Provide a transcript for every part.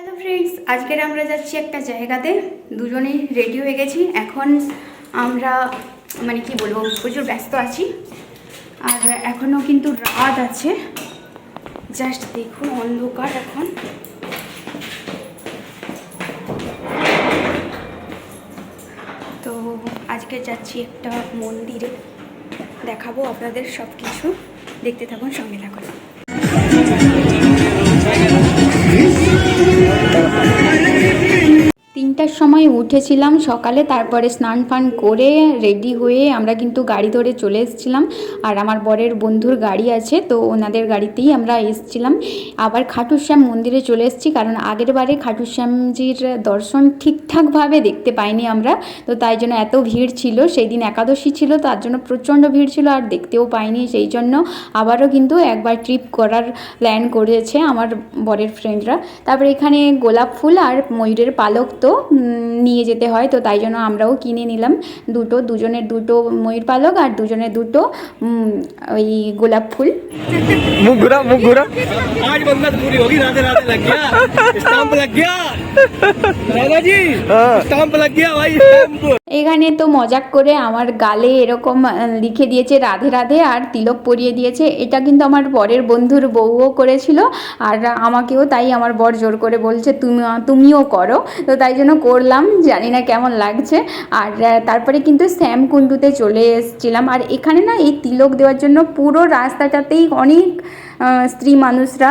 Hello friends, আজকের আমরা যাচ্ছি একটা জায়গাতে। দুজনেই রেডি হয়ে গেছি। এখন আমরা কি বলবো, প্রচুর ব্যস্ত আছি। আর এখনও কিন্তু রাত আছে, জাস্ট দেখুন অন্ধকার এখন। তো আজকে যাচ্ছি একটা মন্দিরে, দেখাবো আপনাদের সব কিছু। দেখতে থাকুন, সঙ্গে থাকুন। 3টার সময় উঠেছিলাম সকালে, তারপরে স্নান ফান করে রেডি হয়ে আমরা কিন্তু গাড়ি ধরে চলে এসেছিলাম। আর আমার বরের বন্ধুর গাড়ি আছে, তো ওনাদের গাড়িতেই আমরা এসেছিলাম। আবার খাটু শ্যাম মন্দিরে চলে এসেছি, কারণ আগের বারে খাটু শ্যামজির দর্শন ঠিকঠাকভাবে দেখতে পাইনি আমরা। তো তাই জন্য এত ভিড় ছিল, সেই দিন একাদশী ছিল, তার জন্য প্রচণ্ড ভিড় ছিল আর দেখতেও পাইনি। সেই জন্য আবারও কিন্তু একবার ট্রিপ করার প্ল্যান করেছে আমার বরের ফ্রেন্ডরা। তারপরে এখানে গোলাপ ফুল আর ময়ূরের পালক তো নিয়ে যেতে হয়, তো তাই জন্য আমরাও কিনে নিলাম দুজনের দুটো ময়ূর পালক আর দুজনের দুটো ওই গোলাপ ফুল। मुंह घुरा आज बंदा पूरी होगी। राधे राधे लग गया, स्टैंप लग गया दादाजी, स्टैंप लग गया भाई, स्टैंप। এখানে তো মজাক করে আমার গালে এরকম লিখে দিয়েছে রাধে রাধে আর তিলক পরিয়ে দিয়েছে। এটা কিন্তু আমার বরের বন্ধুর বউও করেছিল, আর আমাকেও তাই আমার বর জোর করে বলছে তুমিও করো। তো তাই জন্য করলাম, জানি না কেমন লাগছে। আর তারপরে কিন্তু শ্যামকুণ্ডুতে চলে এসেছিলাম। আর এখানে না এই তিলক দেওয়ার জন্য পুরো রাস্তাটাতেই অনেক স্ত্রী মানুষরা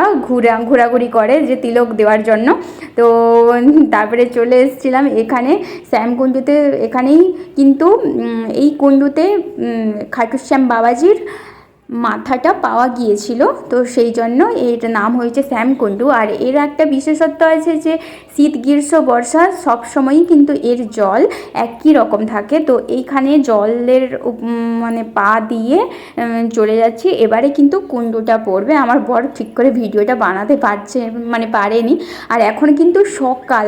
ঘোরাঘুরি করে যে তিলক দেওয়ার জন্য। তো তারপরে চলে এসেছিলাম এখানে শ্যামকুণ্ডুতে। এখানেই কিন্তু এই কুণ্ডুতে খাটু শ্যাম বাবাজির মাথাটা পাওয়া গিয়েছিল, তো সেই জন্য এর নাম হয়েছে শ্যামকুণ্ডু। আর এর একটা বিশেষত্ব আছে যে শীত গ্রীষ্ম বর্ষা সবসময়ই কিন্তু এর জল একই রকম থাকে। তো এইখানে জলের পা দিয়ে চলে যাচ্ছি। এবারে কিন্তু কুণ্ডুটা পড়বে। আমার বর ঠিক করে ভিডিওটা বানাতে পারেনি। আর এখন কিন্তু সকাল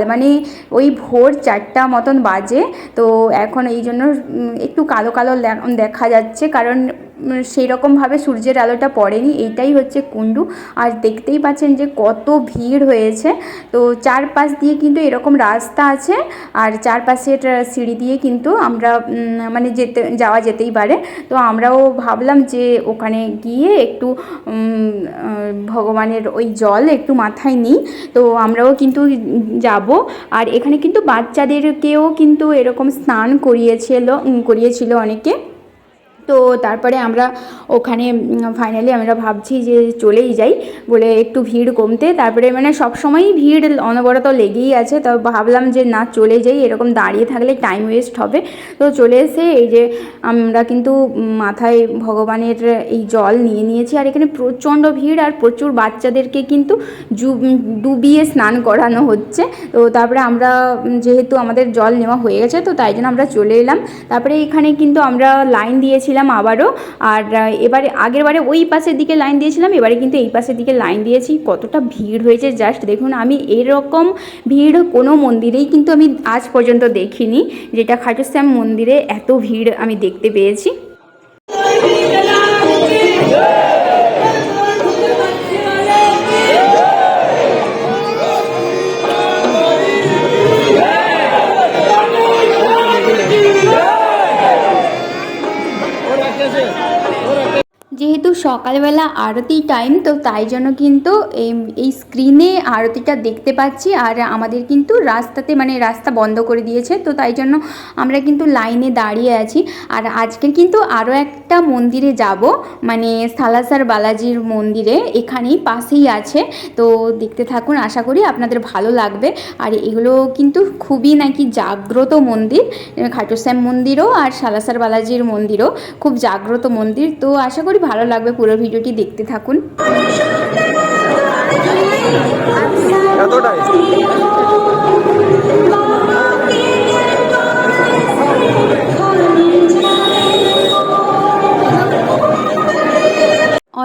ওই ভোর 4টা মতন বাজে। তো এখন এই জন্য একটু কালো কালো দেখা যাচ্ছে, কারণ সেই রকমভাবে সূর্যের আলোটা পড়েনি। এইটাই হচ্ছে কুণ্ডু। আর দেখতেই পাচ্ছেন যে কত ভিড় হয়েছে। তো চারপাশ দিয়ে কিন্তু এরকম রাস্তা আছে, আর চারপাশের সিঁড়ি দিয়ে কিন্তু আমরা যাওয়া যেতেই পারে। তো আমরাও ভাবলাম যে ওখানে গিয়ে একটু ভগবানের ওই জল একটু মাথায় নিই। তো আমরাও কিন্তু যাব। আর এখানে কিন্তু বাচ্চাদেরকেও কিন্তু এরকম স্নান করিয়েছিল অনেকে। তো তারপরে আমরা ওখানে ফাইনালি আমরা ভাবছি যে চলেই যাই বলে, একটু ভিড় কমতে। তারপরে সবসময়ই ভিড় অনবরত লেগেই আছে। তো ভাবলাম যে না, চলে যাই, এরকম দাঁড়িয়ে থাকলে টাইম ওয়েস্ট হবে। তো চলে এসে এই যে আমরা কিন্তু মাথায় ভগবানের এই জল নিয়ে নিয়েছি। আর এখানে প্রচণ্ড ভিড়, আর প্রচুর বাচ্চাদেরকে কিন্তু ডুবিয়ে স্নান করানো হচ্ছে। তো তারপরে আমরা যেহেতু আমাদের জল নেওয়া হয়ে গেছে, তো তাই জন্য আমরা চলে এলাম। তারপরে এখানে কিন্তু আমরা লাইন দিয়েছিলাম আবারও। আর এবারে আগেরবারে ওই পাশের দিকে লাইন দিয়েছিলাম, এবারে কিন্তু এই পাশের দিকে লাইন দিয়েছি। কতটা ভিড় হয়েছে জাস্ট দেখুন। আমি এরকম ভিড় কোনো মন্দিরেই কিন্তু আমি আজ পর্যন্ত দেখিনি, যেটা খাটু শ্যাম মন্দিরে এত ভিড় আমি দেখতে পেয়েছি। যেহেতু সকালবেলা আরতি টাইম, তো তাই জন্য কিন্তু এই স্ক্রিনে আরতিটা দেখতে পাচ্ছি। আর আমাদের কিন্তু রাস্তাতে রাস্তা বন্ধ করে দিয়েছে, তো তাই জন্য আমরা কিন্তু লাইনে দাঁড়িয়ে আছি। আর আজকের কিন্তু আরও একটা মন্দিরে যাব, সালাসার বালাজির মন্দিরে, এখানেই পাশেই আছে। তো দেখতে থাকুন, আশা করি আপনাদের ভালো লাগবে। আর এগুলো কিন্তু খুবই নাকি জাগ্রত মন্দির, খাটু শ্যাম মন্দিরও আর সালাসার বালাজির মন্দিরও খুব জাগ্রত মন্দির। তো আশা করি ভালো লাগবে, পুরো ভিডিওটি দেখতে থাকুন।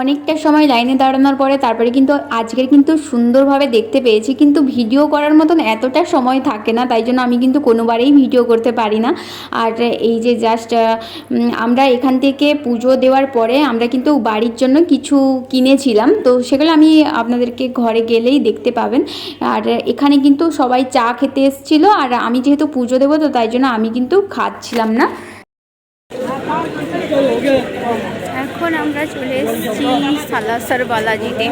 অনেকটা সময় লাইনে দাঁড়ানোর পরে তারপরে কিন্তু আজকের কিন্তু সুন্দরভাবে দেখতে পেয়েছি, কিন্তু ভিডিও করার মতন এতটা সময় থাকে না, তাই জন্য আমি কিন্তু কোনোবারেই ভিডিও করতে পারি না। আর এই যে জাস্ট আমরা এখান থেকে পুজো দেওয়ার পরে আমরা কিন্তু বাড়ির জন্য কিছু কিনেছিলাম, তো সেগুলো আমি আপনাদেরকে ঘরে গেলেই দেখতে পাবেন। আর এখানে কিন্তু সবাই চা খেতে এসেছিলো, আর আমি যেহেতু পুজো দেবো তো তাই জন্য আমি কিন্তু খাচ্ছিলাম না। এখন আমরা চলে এসেছি সালাসর বালাজিতে।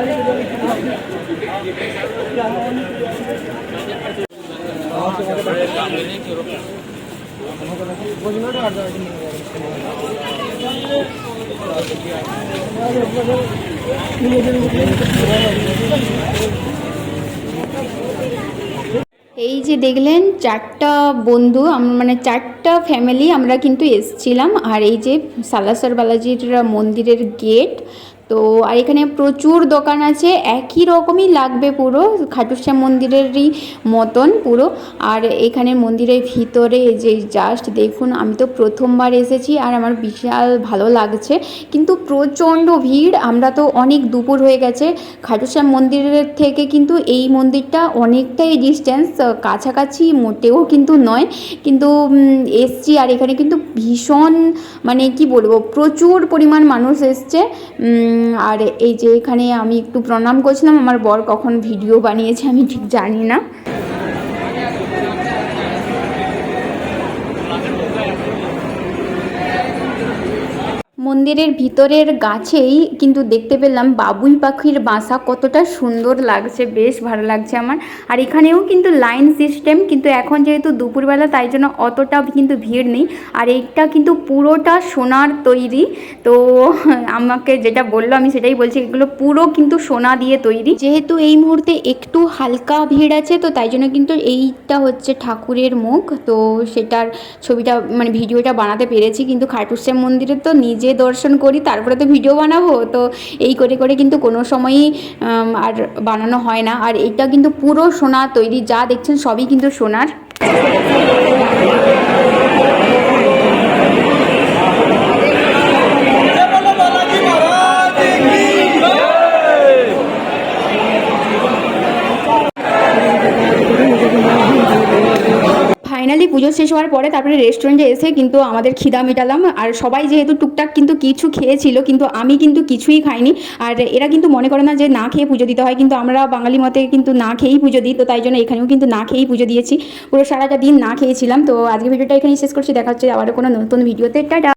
এই যে দেখলেন 4টা বন্ধু, মানে 4টা ফ্যামিলি আমরা কিন্তু এসছিলাম। আর এই যে সালাসর বালাজির মন্দিরের গেট। তো আর এখানে প্রচুর দোকান আছে, একই রকমই লাগবে পুরো খাটুশ্যাম মন্দিরেরই মতন পুরো। আর এখানে মন্দিরের ভিতরে যে জাস্ট দেখুন, আমি তো প্রথমবার এসেছি আর আমার বিশাল ভালো লাগছে, কিন্তু প্রচণ্ড ভিড়। আমরা তো অনেক দুপুর হয়ে গেছে, খাটুশ্যাম মন্দিরের থেকে কিন্তু এই মন্দিরটা অনেকটাই ডিস্টেন্স, কাছাকাছি মোটেও কিন্তু নয়, কিন্তু এসছি। আর এখানে কিন্তু ভীষণ মানে কি বলবো, প্রচুর পরিমাণ মানুষ এসছে। আর এই যে এখানে আমি একটু প্রণাম করছিলাম, আমার বর কখন ভিডিও বানিয়েছে আমি ঠিক জানি না। মন্দিরের ভিতরের গাছেই কিন্তু দেখতে পেলাম বাবুই পাখির বাসা, কতটা সুন্দর লাগছে, বেশ ভালো লাগছে আমার। আর এখানেও কিন্তু লাইন সিস্টেম, কিন্তু এখন যেহেতু দুপুরবেলা তাই জন্য অতটা কিন্তু ভিড় নেই। আর এইটা কিন্তু পুরোটা সোনার তৈরি, তো আমাকে যেটা বললো আমি সেটাই বলছি, এগুলো পুরো কিন্তু সোনা দিয়ে তৈরি। যেহেতু এই মুহূর্তে একটু হালকা ভিড় আছে, তো তাই জন্য কিন্তু এইটা হচ্ছে ঠাকুরের মুখ, তো সেটার ছবিটা মানে ভিডিওটা বানাতে পেরেছি। কিন্তু খাটুশ্যাম মন্দিরে তো নিজে দর্শন করি তারপরে তো ভিডিও বানাবো, তো এই করে করে কিন্তু কোনো সময়ই আর বানানো হয় না। আর এটা কিন্তু পুরো সোনা তৈরি, যা দেখছেন সবই কিন্তু সোনার। ফাইনালি পুজো শেষ হওয়ার পরে তারপরে রেস্টুরেন্টে এসে কিন্তু আমাদের খিদা মেটালাম। আর সবাই যেহেতু টুকটাক কিন্তু কিছু খেয়েছিল, কিন্তু আমি কিন্তু কিছুই খাইনি। আর এরা কিন্তু মনে করে না যে না খেয়ে পুজো দিতে হয়, কিন্তু আমরা বাঙালি মতে কিন্তু না খেয়েই পুজো দিই, তো তাই জন্য এখানেও কিন্তু না খেয়েই পুজো দিয়েছি, পুরো সারাটা দিন না খেয়েছিলাম। তো আজকে ভিডিওটা এখানেই শেষ করছি, দেখা হচ্ছে আবারও কোনো নতুন ভিডিওতে। টাটা।